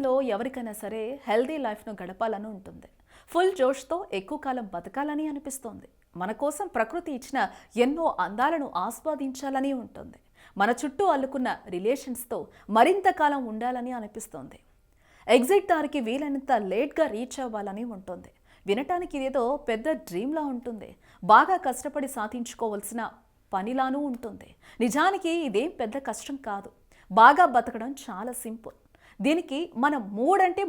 జీవితంలో ఎవరికైనా సరే హెల్దీ లైఫ్ను గడపాలని ఉంటుంది. ఫుల్ జోష్తో ఎక్కువ కాలం బతకాలని అనిపిస్తుంది. మన కోసం ప్రకృతి ఇచ్చిన ఎన్నో అందాలను ఆస్వాదించాలని ఉంటుంది. మన చుట్టూ అల్లుకున్న రిలేషన్స్తో మరింత కాలం ఉండాలని అనిపిస్తుంది. ఎగ్జిట్ దారికి వీలైనంత లేట్గా రీచ్ అవ్వాలని ఉంటుంది. వినటానికి ఇదేదో పెద్ద డ్రీమ్లా ఉంటుంది. బాగా కష్టపడి సాధించుకోవాల్సిన పనిలానూ ఉంటుంది. నిజానికి ఇదేం పెద్ద కష్టం కాదు. బాగా బతకడం చాలా సింపుల్. దీనికి మనం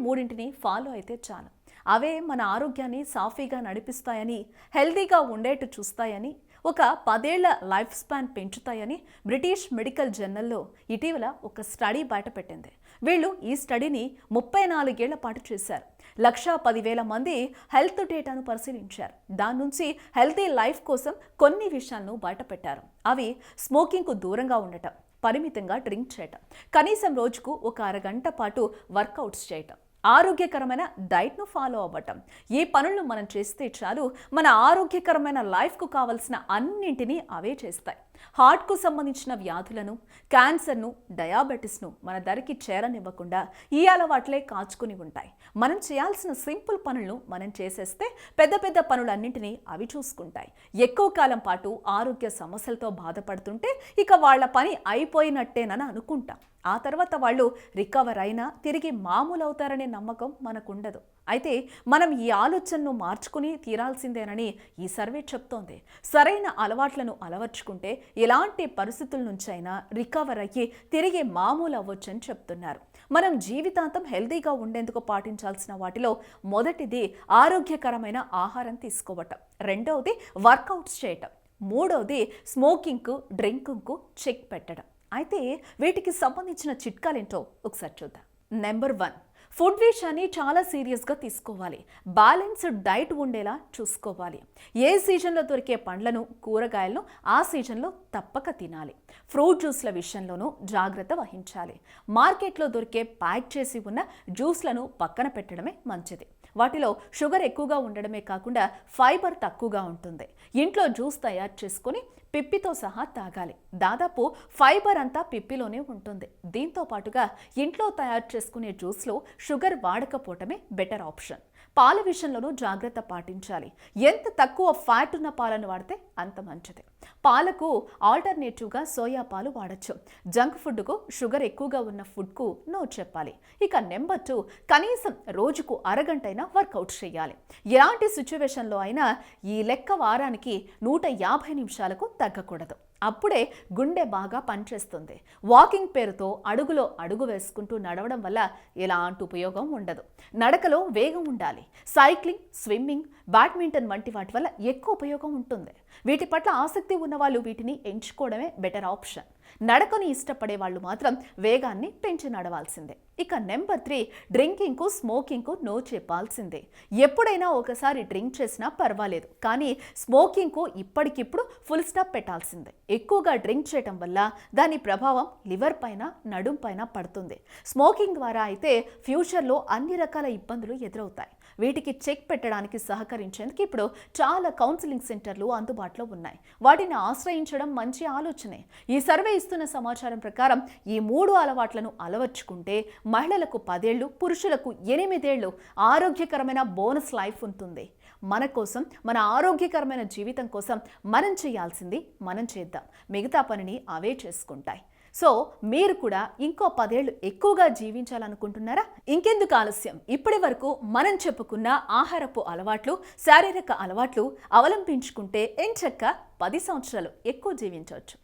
మూడింటిని ఫాలో అయితే చాలు. అవే మన ఆరోగ్యాన్ని సాఫీగా నడిపిస్తాయని, హెల్తీగా ఉండేట్టు చూస్తాయని, ఒక 10 ఏళ్ల లైఫ్ స్పాన్ పెంచుతాయని బ్రిటిష్ మెడికల్ జర్నల్లో ఇటీవల ఒక స్టడీ బయటపెట్టింది. వీళ్ళు ఈ స్టడీని 34 ఏళ్ల పాటు చేశారు. 1,10,000 మంది హెల్త్ డేటాను పరిశీలించారు. దాని నుంచి హెల్తీ లైఫ్ కోసం కొన్ని విషయాలను బయటపెట్టారు. అవి స్మోకింగ్కు దూరంగా ఉండటం, పరిమితంగా డ్రింక్ చేయటం, కనీసం రోజుకు ఒక అరగంట పాటు వర్కౌట్స్ చేయటం, ఆరోగ్యకరమైన డైట్ను ఫాలో అవ్వటం. ఈ పనులను మనం చేస్తే చాలు, మన ఆరోగ్యకరమైన లైఫ్కు కావలసిన అన్నింటినీ అవే చేస్తాయి. హార్ట్కు సంబంధించిన వ్యాధులను, క్యాన్సర్ను, డయాబెటీస్ను మన దరికి చేరనివ్వకుండా ఈ అలవాట్లే కాచుకుని ఉంటాయి. మనం చేయాల్సిన సింపుల్ పనులను మనం చేసేస్తే పెద్ద పెద్ద పనులన్నింటినీ అవి చూసుకుంటాయి. ఎక్కువ కాలం పాటు ఆరోగ్య సమస్యలతో బాధపడుతుంటే ఇక వాళ్ళ పని అయిపోయినట్టేనని అనుకుంటాం. ఆ తర్వాత వాళ్ళు రికవర్ అయినా తిరిగి మామూలు అవుతారనే నమ్మకం మనకుండదు. అయితే మనం ఈ ఆలోచనను మార్చుకుని తీరాల్సిందేనని ఈ సర్వే చెప్తోంది. సరైన అలవాట్లను అలవర్చుకుంటే ఎలాంటి పరిస్థితుల నుంచైనా రికవర్ అయ్యి తిరిగి మామూలు అవ్వచ్చని చెప్తున్నారు. మనం జీవితాంతం హెల్తీగా ఉండేందుకు పాటించాల్సిన వాటిలో మొదటిది ఆరోగ్యకరమైన ఆహారం తీసుకోవటం, రెండవది వర్కౌట్స్ చేయటం, మూడవది స్మోకింగ్కు, డ్రింకింగ్కు చెక్ పెట్టడం. అయితే వీటికి సంబంధించిన చిట్కాలేంటో ఒకసారి చూద్దాం. నెంబర్ 1, ఫుడ్ విషయాన్ని చాలా సీరియస్గా తీసుకోవాలి. బ్యాలెన్స్డ్ డైట్ ఉండేలా చూసుకోవాలి. ఏ సీజన్లో దొరికే పండ్లను, కూరగాయలను ఆ సీజన్లో తప్పక తినాలి. ఫ్రూట్ జ్యూస్ల విషయంలోనూ జాగ్రత్త వహించాలి. మార్కెట్లో దొరికే ప్యాక్ చేసి ఉన్న జ్యూస్లను పక్కన పెట్టడమే మంచిది. వాటిలో షుగర్ ఎక్కువగా ఉండడమే కాకుండా ఫైబర్ తక్కువగా ఉంటుంది. ఇంట్లో జ్యూస్ తయారు చేసుకొని పిప్పితో సహా తాగాలి. దాదాపు ఫైబర్ అంతా పిప్పిలోనే ఉంటుంది. దీంతో పాటుగా ఇంట్లో తయారు చేసుకునే జ్యూస్లో షుగర్ వాడకపోవటమే బెటర్ ఆప్షన్. పాల విషయంలోనూ జాగ్రత్త పాటించాలి. ఎంత తక్కువ ఫ్యాట్ ఉన్న పాలను వాడితే అంత మంచిది. పాలకు ఆల్టర్నేటివ్గా సోయా పాలు వాడచ్చు. జంక్ ఫుడ్కు, షుగర్ ఎక్కువగా ఉన్న ఫుడ్కు నో చెప్పాలి. ఇక నెంబర్ 2, కనీసం రోజుకు అరగంటైనా వర్కౌట్ చేయాలి. ఎలాంటి సిచ్యువేషన్లో అయినా ఈ లెక్క వారానికి 150 నిమిషాలకు తగ్గకూడదు. అప్పుడే గుండె బాగా పనిచేస్తుంది. వాకింగ్ పేరుతో అడుగులో అడుగు వేసుకుంటూ నడవడం వల్ల ఎలాంటి ఉపయోగం ఉండదు. నడకలో వేగం ఉండాలి. సైక్లింగ్, స్విమ్మింగ్, బ్యాడ్మింటన్ వంటి వాటి వల్ల ఎక్కువ ఉపయోగం ఉంటుంది. వీటి పట్ల ఆసక్తి ఉన్నవాళ్ళు వీటిని ఎంచుకోవడమే బెటర్ ఆప్షన్. నడకని ఇష్టపడే వాళ్ళు మాత్రం వేగాన్ని పెంచి నడవాల్సిందే. ఇక నెంబర్ 3, డ్రింకింగ్కు, స్మోకింగ్కు నో చెప్పాల్సిందే. ఎప్పుడైనా ఒకసారి డ్రింక్ చేసినా పర్వాలేదు, కానీ స్మోకింగ్కు ఇప్పటికిప్పుడు ఫుల్ స్టాప్ పెట్టాల్సిందే. ఎక్కువగా డ్రింక్ చేయటం వల్ల దాని ప్రభావం లివర్ పైన, నడుం పైన పడుతుంది. స్మోకింగ్ ద్వారా అయితే ఫ్యూచర్లో అన్ని రకాల ఇబ్బందులు ఎదురవుతాయి. వీటికి చెక్ పెట్టడానికి సహకరించేందుకు ఇప్పుడు చాలా కౌన్సిలింగ్ సెంటర్లు అందుబాటులో ఉన్నాయి. వాటిని ఆశ్రయించడం మంచి ఆలోచనే. ఈ సర్వే ఇస్తున్న సమాచారం ప్రకారం ఈ 3 అలవాట్లను అలవర్చుకుంటే మహిళలకు 10 ఏళ్లు, పురుషులకు 8 ఏళ్లు ఆరోగ్యకరమైన బోనస్ లైఫ్ ఉంటుంది. మన కోసం, మన ఆరోగ్యకరమైన జీవితం కోసం మనం చేయాల్సింది మనం చేద్దాం. మిగతా పనిని అవే చేసుకుంటాయి. సో మీరు కూడా ఇంకో 10 ఏళ్లు ఎక్కువగా జీవించాలనుకుంటున్నారా? ఇంకెందుకు ఆలస్యం? ఇప్పటి వరకు మనం చెప్పుకున్న ఆహారపు అలవాట్లు, శారీరక అలవాట్లు అవలంబించుకుంటే ఎంచక్కా 10 సంవత్సరాలు ఎక్కువ జీవించవచ్చు.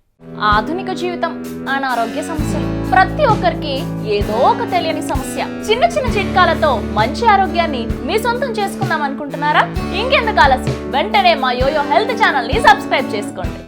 ఆధునిక జీవితం, అనారోగ్య సమస్యలు, ప్రతి ఒక్కరికి ఏదో ఒక తెలియని సమస్య. చిన్న చిన్న చిట్కాలతో మంచి ఆరోగ్యాన్ని మీ సొంతం చేసుకుందాం అనుకుంటున్నారా? ఇంకెందుకు ఆలస్యం? వెంటనే మా యోయో హెల్త్ ఛానల్ ని సబ్స్క్రైబ్ చేసుకోండి.